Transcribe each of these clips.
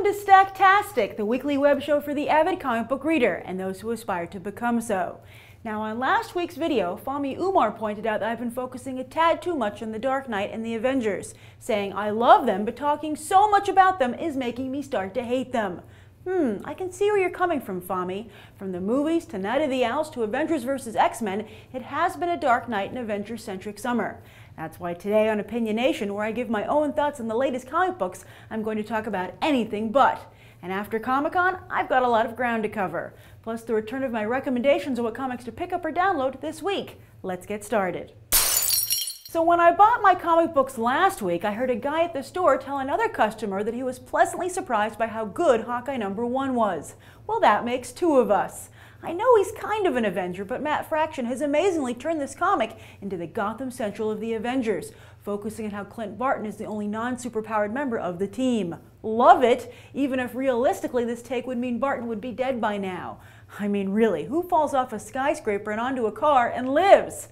Welcome to Stacktastic, the weekly web show for the avid comic book reader and those who aspire to become so. Now, on last week's video, Fahmi Umar pointed out that I've been focusing a tad too much on the Dark Knight and the Avengers, saying I love them, but talking so much about them is making me start to hate them. I can see where you're coming from, Fahmi. From the movies to Night of the Owls to Avengers vs. X-Men, it has been a Dark Knight and Avengers-centric summer. That's why today on Opinionation, where I give my own thoughts on the latest comic books, I'm going to talk about anything but. And after Comic-Con, I've got a lot of ground to cover. Plus the return of my recommendations on what comics to pick up or download this week. Let's get started. So when I bought my comic books last week, I heard a guy at the store tell another customer that he was pleasantly surprised by how good Hawkeye #1 was. Well, that makes two of us. I know he's kind of an Avenger, but Matt Fraction has amazingly turned this comic into the Gotham Central of the Avengers, focusing on how Clint Barton is the only non-superpowered member of the team. Love it, even if realistically this take would mean Barton would be dead by now. I mean, really, who falls off a skyscraper and onto a car and lives?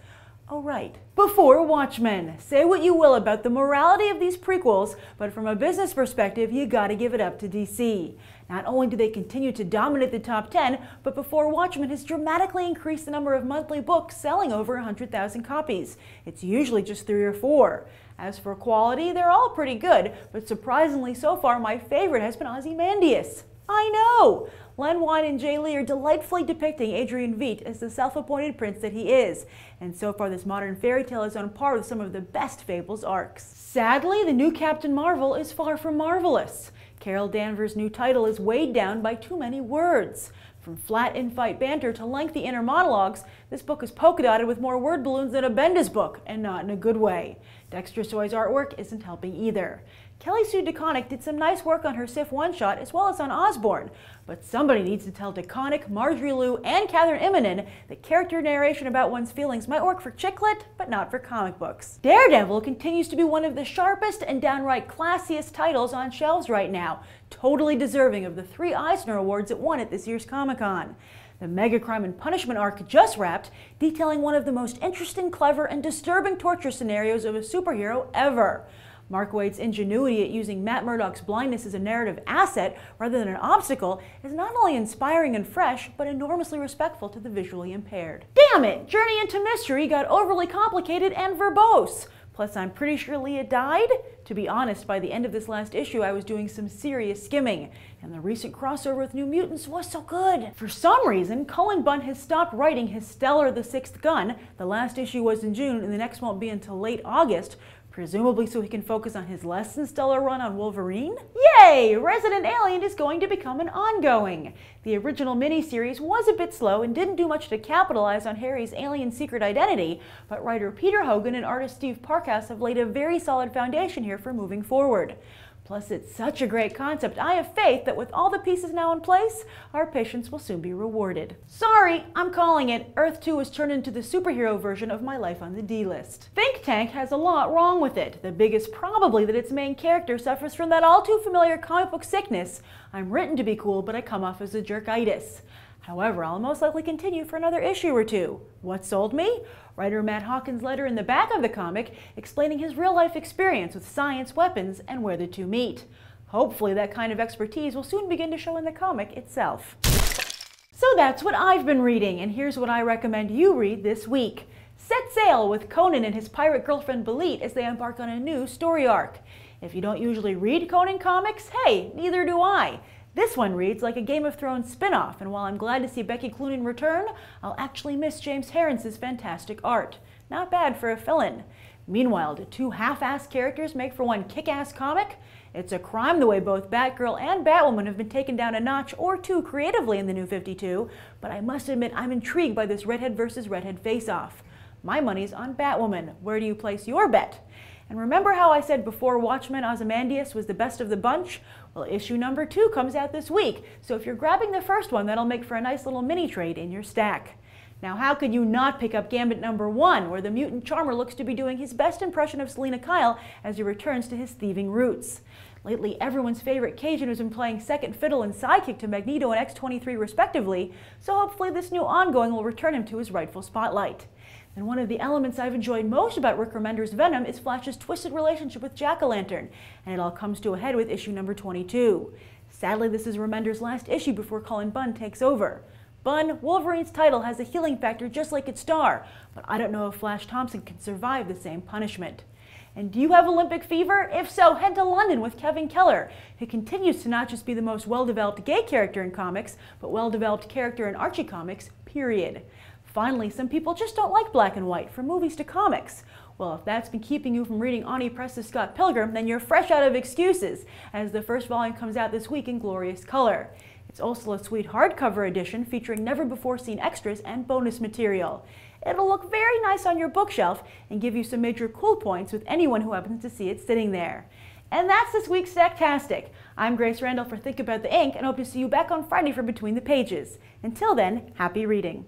Oh, right. Before Watchmen. Say what you will about the morality of these prequels, but from a business perspective, you gotta give it up to DC. Not only do they continue to dominate the top 10, but Before Watchmen has dramatically increased the number of monthly books selling over 100,000 copies. It's usually just 3 or 4. As for quality, they're all pretty good, but surprisingly so far, my favorite has been Ozymandias. I know! Len Wein and Jay Lee are delightfully depicting Adrian Veidt as the self-appointed prince that he is, and so far this modern fairy tale is on par with some of the best Fables arcs. Sadly, the new Captain Marvel is far from marvelous. Carol Danvers' new title is weighed down by too many words. From flat in-fight banter to lengthy inner monologues, this book is polka-dotted with more word balloons than a Bendis book, and not in a good way. Dexter Soy's artwork isn't helping either. Kelly Sue DeConnick did some nice work on her Sif one-shot as well as on Osborn, but somebody needs to tell DeConnick, Marjorie Liu, and Catherine Immonen that character narration about one's feelings might work for chick lit, but not for comic books. Daredevil continues to be one of the sharpest and downright classiest titles on shelves right now, totally deserving of the 3 Eisner Awards it won at this year's Comic-Con. The Mega Crime and Punishment arc just wrapped, detailing one of the most interesting, clever, and disturbing torture scenarios of a superhero ever. Mark Waid's ingenuity at using Matt Murdock's blindness as a narrative asset rather than an obstacle is not only inspiring and fresh, but enormously respectful to the visually impaired. Damn it! Journey into Mystery got overly complicated and verbose. Plus, I'm pretty sure Leah died? To be honest, by the end of this last issue, I was doing some serious skimming, and the recent crossover with New Mutants was so good. For some reason, Cullen Bunn has stopped writing his stellar The Sixth Gun. The last issue was in June, and the next won't be until late August, presumably so he can focus on his less than stellar run on Wolverine? Yay! Resident Alien is going to become an ongoing. The original miniseries was a bit slow and didn't do much to capitalize on Harry's alien secret identity, but writer Peter Hogan and artist Steve Parkhouse have laid a very solid foundation here for moving forward. Plus, it's such a great concept, I have faith that with all the pieces now in place, our patience will soon be rewarded. Sorry, I'm calling it. Earth 2 has turned into the superhero version of My Life on the D-List. Think Tank has a lot wrong with it. The biggest probably that its main character suffers from that all too familiar comic book sickness. I'm written to be cool, but I come off as a jerkitis. However, I'll most likely continue for another issue or two. What sold me? Writer Matt Hawkins' letter in the back of the comic explaining his real-life experience with science, weapons, and where the two meet. Hopefully that kind of expertise will soon begin to show in the comic itself. So that's what I've been reading, and here's what I recommend you read this week. Set sail with Conan and his pirate girlfriend Belit as they embark on a new story arc. If you don't usually read Conan comics, hey, neither do I. This one reads like a Game of Thrones spin-off, and while I'm glad to see Becky Cloonan return, I'll actually miss James Harren's fantastic art. Not bad for a fill-in. Meanwhile, do 2 half-assed characters make for one kick-ass comic? It's a crime the way both Batgirl and Batwoman have been taken down a notch or 2 creatively in the New 52, but I must admit I'm intrigued by this redhead versus redhead face-off. My money's on Batwoman. Where do you place your bet? And remember how I said Before Watchmen Ozymandias was the best of the bunch? Well, issue number 2 comes out this week, so if you're grabbing the first one, that'll make for a nice little mini trade in your stack. Now, how could you not pick up Gambit number 1, where the mutant charmer looks to be doing his best impression of Selina Kyle as he returns to his thieving roots? Lately, everyone's favorite Cajun has been playing second fiddle and sidekick to Magneto and X-23 respectively, so hopefully this new ongoing will return him to his rightful spotlight. And one of the elements I've enjoyed most about Rick Remender's Venom is Flash's twisted relationship with Jack-O-Lantern, and it all comes to a head with issue number 22. Sadly, this is Remender's last issue before Cullen Bunn takes over. Bunn, Wolverine's title has a healing factor just like its star, but I don't know if Flash Thompson can survive the same punishment. And do you have Olympic fever? If so, head to London with Kevin Keller, who continues to not just be the most well-developed gay character in comics, but well-developed character in Archie comics, period. Finally, some people just don't like black and white, from movies to comics. Well, if that's been keeping you from reading Ani Press's Scott Pilgrim, then you're fresh out of excuses, as the first volume comes out this week in glorious color. It's also a sweet hardcover edition featuring never-before-seen extras and bonus material. It'll look very nice on your bookshelf and give you some major cool points with anyone who happens to see it sitting there. And that's this week's Stacktastic. I'm Grace Randolph for Think About the Ink and hope to see you back on Friday for Between the Pages. Until then, happy reading.